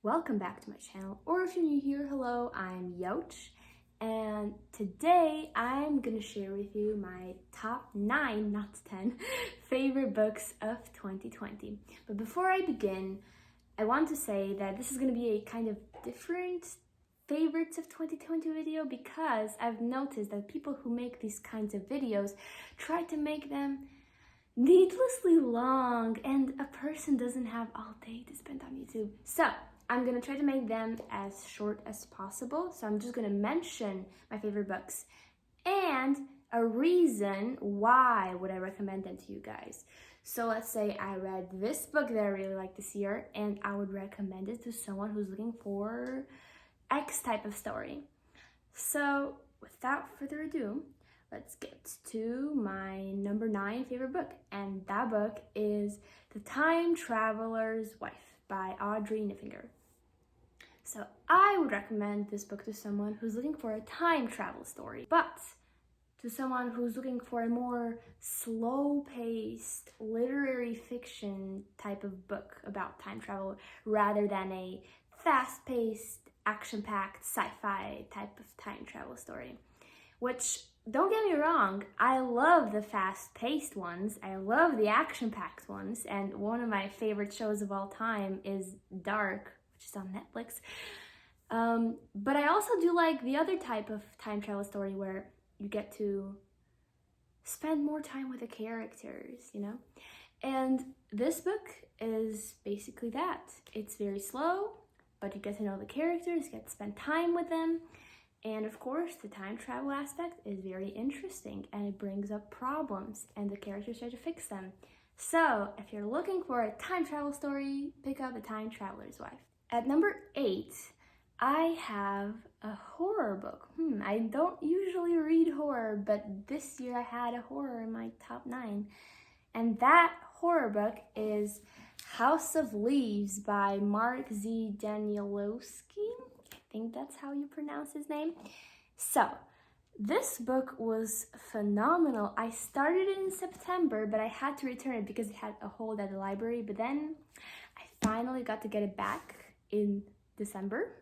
welcome back to my channel, or if you're new here, hello, I'm Youch, and today I'm gonna share with you my top 9, not 10, favorite books of 2020. But before I begin, I want to say that this is gonna be a kind of different favorites of 2020 video because I've noticed that people who make these kinds of videos try to make them needlessly long, and a person doesn't have all day to spend on YouTube. So I'm gonna try to make them as short as possible. So I'm just gonna mention my favorite books and a reason why would I recommend them to you guys. So let's say I read this book that I really like this year and I would recommend it to someone who's looking for X type of story. So without further ado, let's get to my number 9 favorite book, and that book is The Time Traveler's Wife by Audrey Niffinger. So I would recommend this book to someone who's looking for a time travel story, but to someone who's looking for a more slow-paced literary fiction type of book about time travel rather than a fast-paced, action-packed sci-fi type of time travel story. Which, don't get me wrong, I love the fast-paced ones, I love the action-packed ones, and one of my favorite shows of all time is Dark, which is on Netflix. But I also do like the other type of time travel story where you get to spend more time with the characters, you know? And this book is basically that. It's very slow, but you get to know the characters, you get to spend time with them. And of course, the time travel aspect is very interesting and it brings up problems and the characters try to fix them. So if you're looking for a time travel story, pick up The Time Traveler's Wife. At number 8, I have a horror book. I don't usually read horror, but this year I had a horror in my top 9. And that horror book is House of Leaves by Mark Z. Danielowski. I think that's how you pronounce his name. So, this book was phenomenal. I started it in September, but I had to return it because it had a hold at the library. But then I finally got to get it back in December,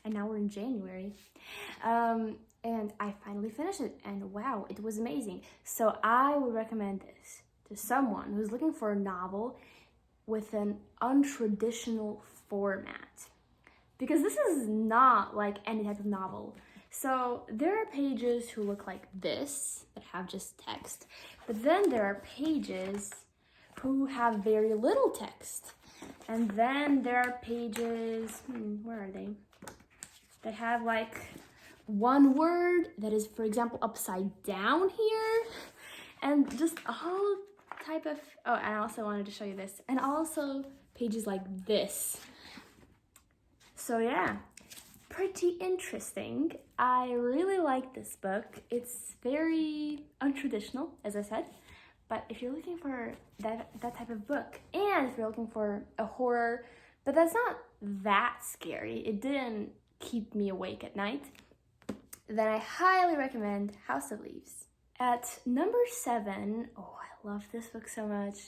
and now we're in January. And I finally finished it, and wow, it was amazing. So I would recommend this to someone who's looking for a novel with an untraditional format. Because this is not like any type of novel. So there are pages who look like this, that have just text. But then there are pages who have very little text. And then there are pages, where are they? They have like one word that is, for example, upside down here. And just a whole type of, oh, and I also wanted to show you this. And also pages like this. So yeah, pretty interesting. I really like this book. It's very untraditional, as I said, but if you're looking for that type of book, and if you're looking for a horror, but that's not that scary, it didn't keep me awake at night, then I highly recommend House of Leaves. At number 7, oh, I love this book so much,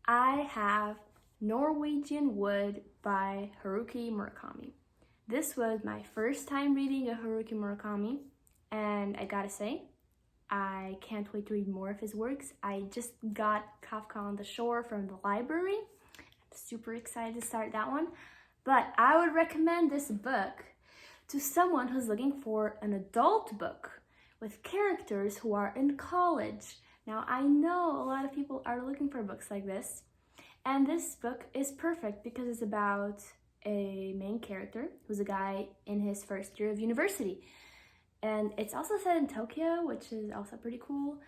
I have Norwegian Wood by Haruki Murakami. This was my first time reading a Haruki Murakami, and I gotta say, I can't wait to read more of his works. I just got Kafka on the Shore from the library. I'm super excited to start that one. But I would recommend this book to someone who's looking for an adult book with characters who are in college. Now, I know a lot of people are looking for books like this, and this book is perfect because it's about a main character who's a guy in his first year of university. And it's also set in Tokyo, which is also pretty cool.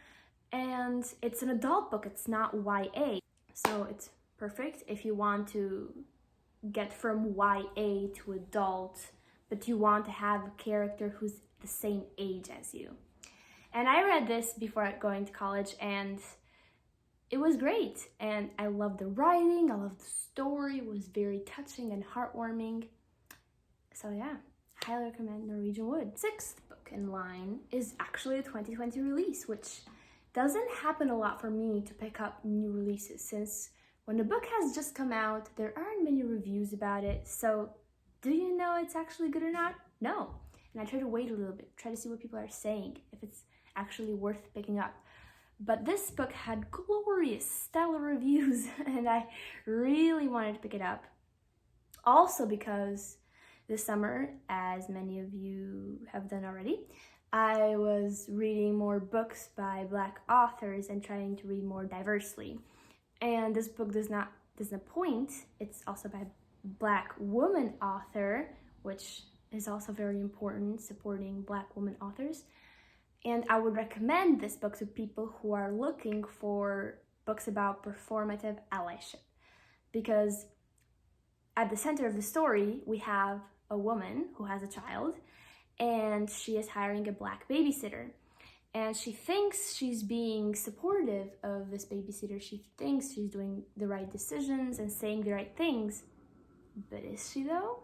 And it's an adult book, it's not YA. So it's perfect if you want to get from YA to adult, but you want to have a character who's the same age as you. And I read this before going to college, and it was great, and I loved the writing, I loved the story, it was very touching and heartwarming. So yeah, I highly recommend Norwegian Wood. 6th book in line is actually a 2020 release, which doesn't happen a lot for me to pick up new releases, since when the book has just come out, there aren't many reviews about it, so do you know it's actually good or not? No. And I try to wait a little bit, try to see what people are saying, if it's actually worth picking up. But this book had glorious, stellar reviews, and I really wanted to pick it up. Also because this summer, as many of you have done already, I was reading more books by Black authors and trying to read more diversely. And this book does not disappoint. It's also by a Black woman author, which is also very important, supporting Black women authors. And I would recommend this book to people who are looking for books about performative allyship. Because at the center of the story, we have a woman who has a child, and she is hiring a Black babysitter. And she thinks she's being supportive of this babysitter. She thinks she's doing the right decisions and saying the right things. But is she though?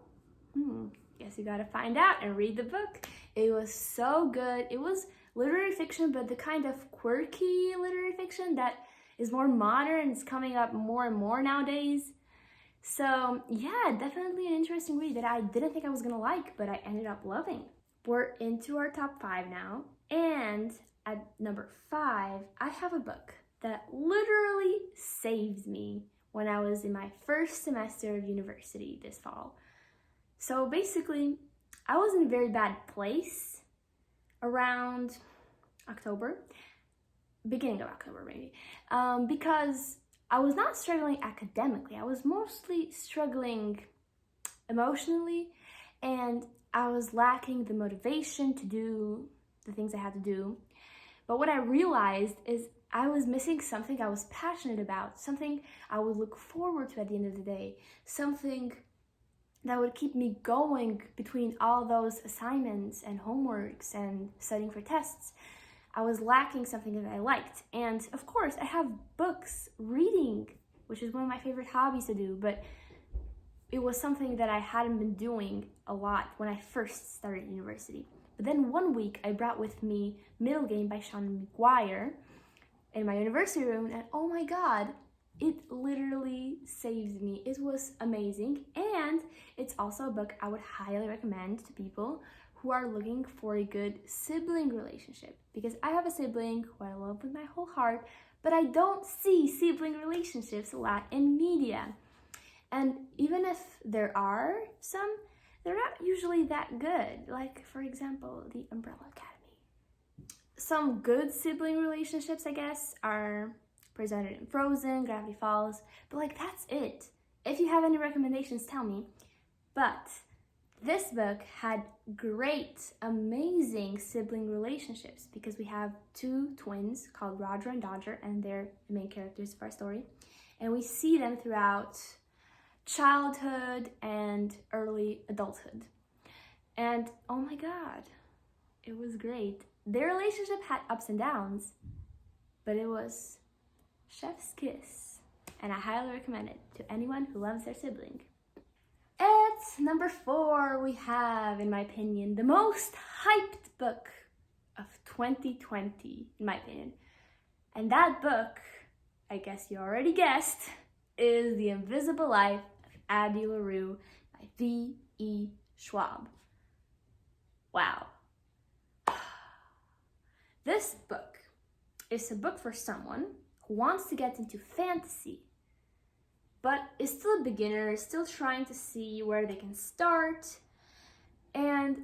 Guess you gotta find out and read the book. It was so good. It was literary fiction, but the kind of quirky literary fiction that is more modern. It's coming up more and more nowadays. So yeah, definitely an interesting read that I didn't think I was gonna like, but I ended up loving. We're into our top 5 now, and at number 5, I have a book that literally saved me when I was in my first semester of university this fall. So basically, I was in a very bad place around October, beginning of October maybe, because I was not struggling academically. I was mostly struggling emotionally, and I was lacking the motivation to do the things I had to do. But what I realized is I was missing something I was passionate about, something I would look forward to at the end of the day, something that would keep me going between all those assignments and homeworks and studying for tests. I was lacking something that I liked. And of course, I have books, reading, which is one of my favorite hobbies to do, but it was something that I hadn't been doing a lot when I first started university. But then one week, I brought with me Middlegame by Sean McGuire in my university room, and oh my god, it literally saved me. It was amazing, and it's also a book I would highly recommend to people who are looking for a good sibling relationship, because I have a sibling who I love with my whole heart, but I don't see sibling relationships a lot in media. And even if there are some, they're not usually that good. Like, for example, the Umbrella Academy. Some good sibling relationships, I guess, are presented in Frozen, Gravity Falls, but like, that's it. If you have any recommendations, tell me. But this book had great, amazing sibling relationships, because we have 2 twins called Roger and Dodger, and they're the main characters of our story. And we see them throughout childhood and early adulthood. And oh my god, it was great. Their relationship had ups and downs, but it was chef's kiss, and I highly recommend it to anyone who loves their sibling. At number 4, we have, in my opinion, the most hyped book of 2020, in my opinion. And that book, I guess you already guessed, is The Invisible Life of Addie LaRue by V.E. Schwab. Wow. This book is a book for someone who wants to get into fantasy, but is still a beginner, still trying to see where they can start, and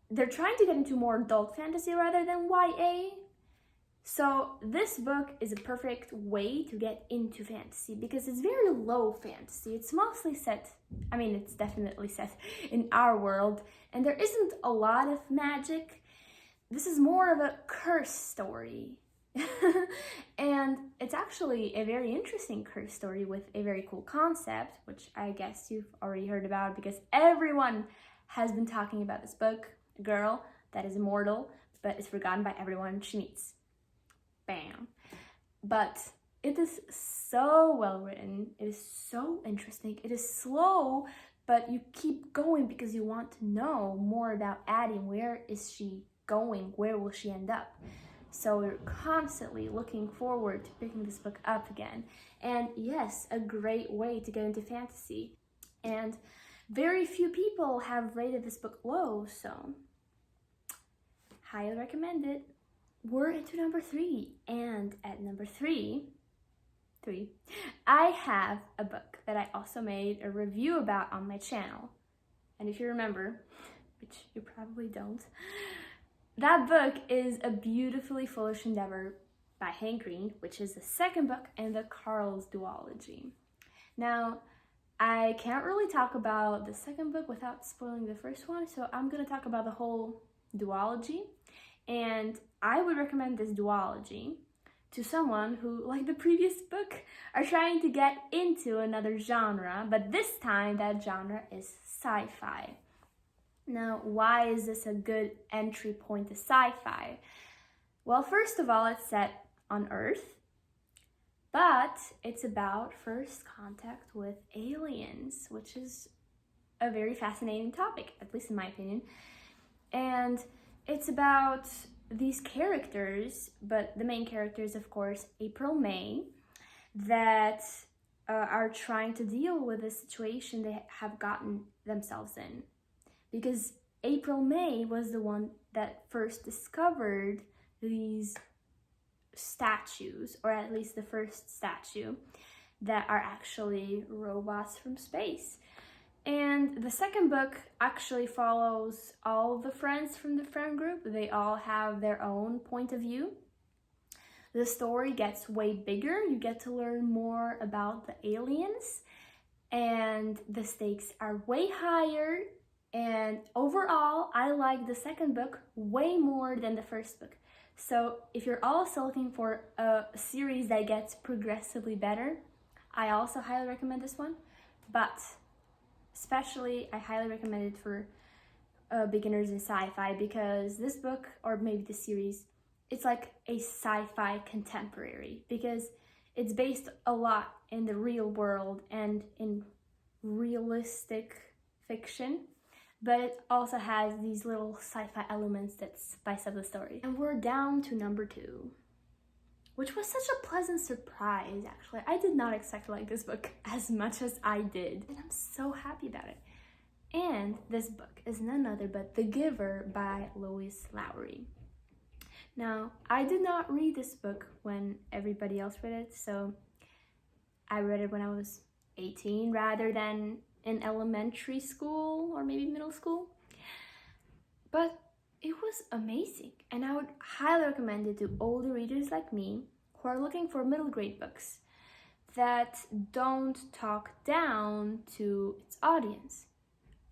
they're trying to get into more adult fantasy rather than YA. So this book is a perfect way to get into fantasy, because it's very low fantasy. It's mostly set, it's definitely set in our world, and there isn't a lot of magic. This is more of a curse story. And it's actually a very interesting curse story with a very cool concept, which I guess you've already heard about, because everyone has been talking about this book. A girl that is immortal, but is forgotten by everyone she meets. Bam. But it is so well written. It is so interesting. It is slow, but you keep going because you want to know more about Addie. Where is she going? Where will she end up? So we're constantly looking forward to picking this book up again. And yes, a great way to get into fantasy. And very few people have rated this book low, so highly recommend it. We're into number 3, and at number 3, I have a book that I also made a review about on my channel. And if you remember, which you probably don't, that book is A Beautifully Foolish Endeavor by Hank Green, which is the second book in the Carl's duology. Now, I can't really talk about the second book without spoiling the first one, so I'm going to talk about the whole duology. And I would recommend this duology to someone who, like the previous book, are trying to get into another genre, but this time that genre is sci-fi. Now, why is this a good entry point to sci-fi? Well, first of all, it's set on Earth, but it's about first contact with aliens, which is a very fascinating topic, at least in my opinion. And it's about these characters, but the main character is, of course, April May, that are trying to deal with the situation they have gotten themselves in. Because April May was the one that first discovered these statues, or at least the first statue, that are actually robots from space. And the second book actually follows all the friends from the friend group. They all have their own point of view. The story gets way bigger. You get to learn more about the aliens, and the stakes are way higher. And overall, I like the second book way more than the first book. So if you're also looking for a series that gets progressively better, I also highly recommend this one. But especially, I highly recommend it for beginners in sci-fi, because this book, or maybe the series, it's like a sci-fi contemporary, because it's based a lot in the real world and in realistic fiction, but it also has these little sci-fi elements that spice up the story. And we're down to number 2, which was such a pleasant surprise, actually. I did not expect to like this book as much as I did, and I'm so happy about it. And this book is none other but The Giver by Lois Lowry. Now, I did not read this book when everybody else read it, so I read it when I was 18 rather than in elementary school or maybe middle school. But it was amazing, and I would highly recommend it to older readers like me who are looking for middle grade books that don't talk down to its audience,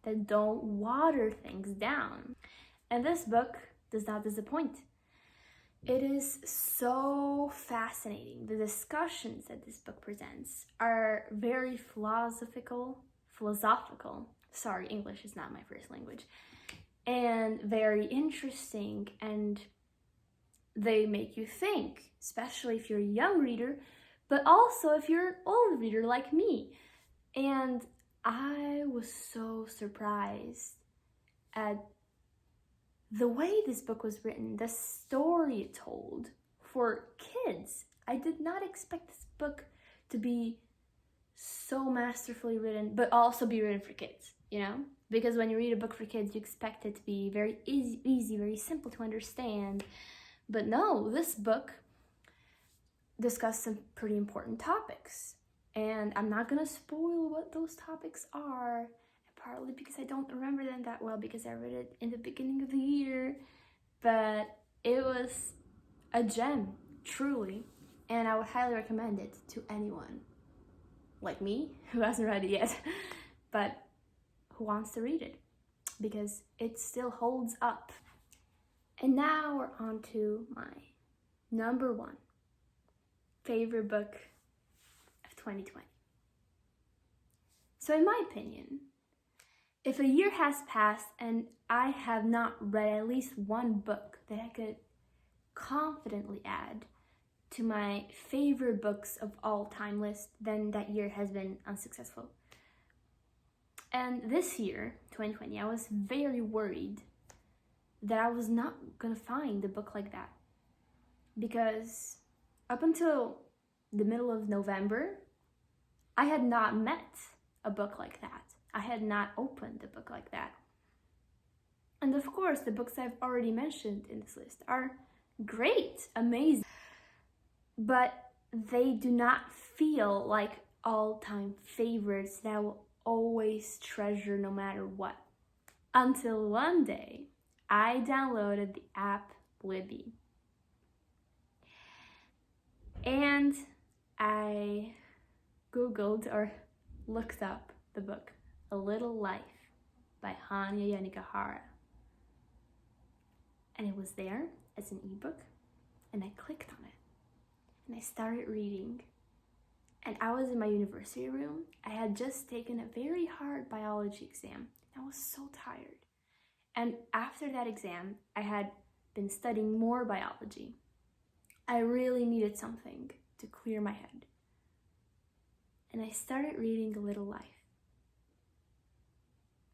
that don't water things down. And this book does not disappoint. It is so fascinating. The discussions that this book presents are very philosophical. Sorry, English is not my first language. And very interesting, and they make you think, especially if you're a young reader, but also if you're an old reader like me. And I was so surprised at the way this book was written, the story it told for kids. I did not expect this book to be so masterfully written, but also be written for kids, you know? Because when you read a book for kids, you expect it to be very easy, very simple to understand. But no, this book discussed some pretty important topics. And I'm not gonna spoil what those topics are, partly because I don't remember them that well because I read it in the beginning of the year. But it was a gem, truly. And I would highly recommend it to anyone like me who hasn't read it yet, but who wants to read it, because it still holds up. And now we're on to my number 1 favorite book of 2020. So in my opinion, if a year has passed and I have not read at least one book that I could confidently add to my favorite books of all time list, then that year has been unsuccessful. And this year, 2020, I was very worried that I was not gonna find a book like that, because up until the middle of November, I had not met a book like that. I had not opened a book like that. And of course, the books I've already mentioned in this list are great, amazing, but they do not feel like all-time favorites that I will always treasure no matter what. Until one day, I downloaded the app Libby. And I Googled or looked up the book, A Little Life by Hanya Yanagihara. And it was there as an ebook, and I clicked on it. And I started reading. And I was in my university room. I had just taken a very hard biology exam. I was so tired. And after that exam, I had been studying more biology. I really needed something to clear my head. And I started reading A Little Life.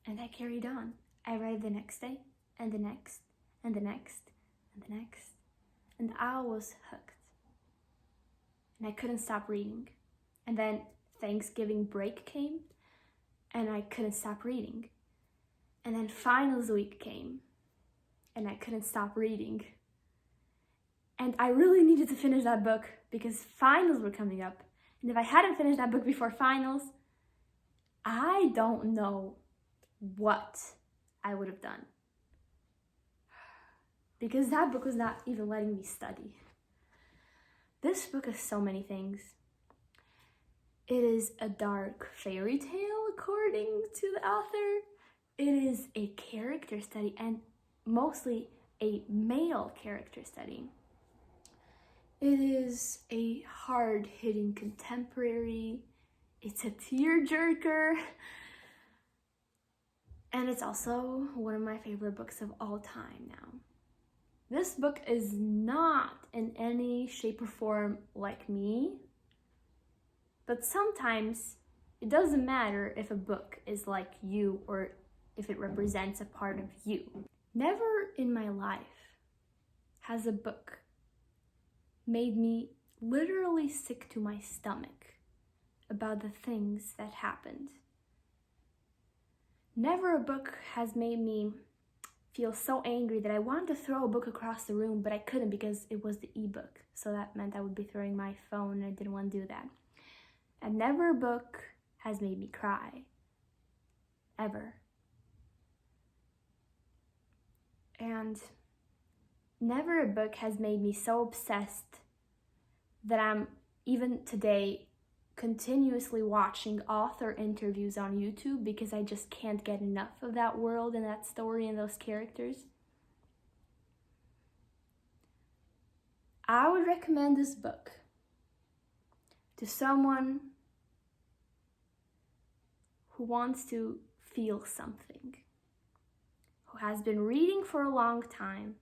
And I carried on. I read the next day, and the next, and the next, and the next. And I was hooked. And I couldn't stop reading. And then Thanksgiving break came, and I couldn't stop reading. And then finals week came, and I couldn't stop reading. And I really needed to finish that book because finals were coming up. And if I hadn't finished that book before finals, I don't know what I would have done. Because that book was not even letting me study. This book is so many things. It is a dark fairy tale, according to the author. It is a character study, and mostly a male character study. It is a hard-hitting contemporary. It's a tearjerker. And it's also one of my favorite books of all time now. This book is not in any shape or form like me, but sometimes it doesn't matter if a book is like you or if it represents a part of you. Never in my life has a book made me literally sick to my stomach about the things that happened. Never a book has made me feel so angry that I wanted to throw a book across the room, but I couldn't because it was the ebook. So that meant I would be throwing my phone, and I didn't want to do that. And never a book has made me cry. Ever. And never a book has made me so obsessed that I'm, even today, continuously watching author interviews on YouTube because I just can't get enough of that world and that story and those characters. I would recommend this book to someone who wants to feel something, who has been reading for a long time,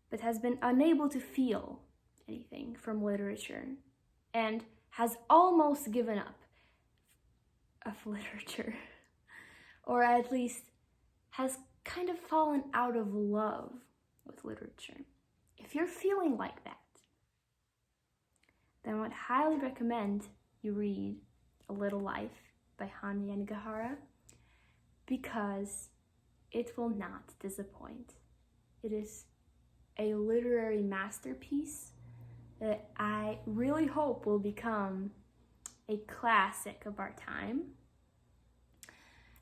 but has been unable to feel anything from literature, and has almost given up of literature, or at least has kind of fallen out of love with literature. If you're feeling like that, then I would highly recommend you read A Little Life by Hanya Yanagihara, because it will not disappoint. It is a literary masterpiece that I really hope will become a classic of our time.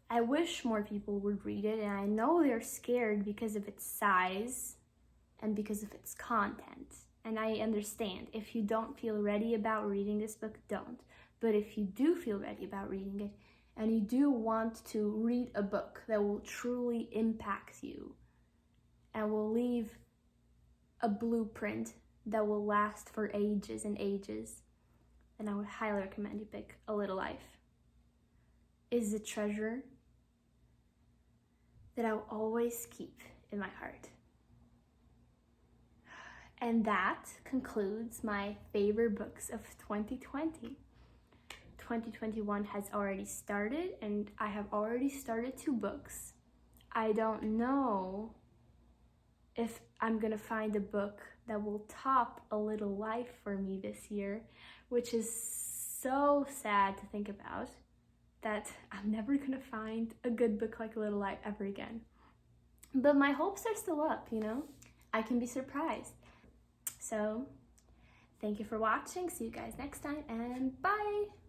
I wish more people would read it, and I know they're scared because of its size and because of its content. And I understand. If you don't feel ready about reading this book, don't. But if you do feel ready about reading it, and you do want to read a book that will truly impact you and will leave a blueprint that will last for ages and ages, then I would highly recommend you pick A Little Life. It is a treasure that I will always keep in my heart. And that concludes my favorite books of 2020. 2021 has already started, and I have already started 2 books. I don't know if I'm gonna find a book that will top A Little Life for me this year, which is so sad to think about. that I'm never gonna find a good book like Little Light ever again. But my hopes are still up, you know? I can be surprised. So, thank you for watching. See you guys next time, and bye!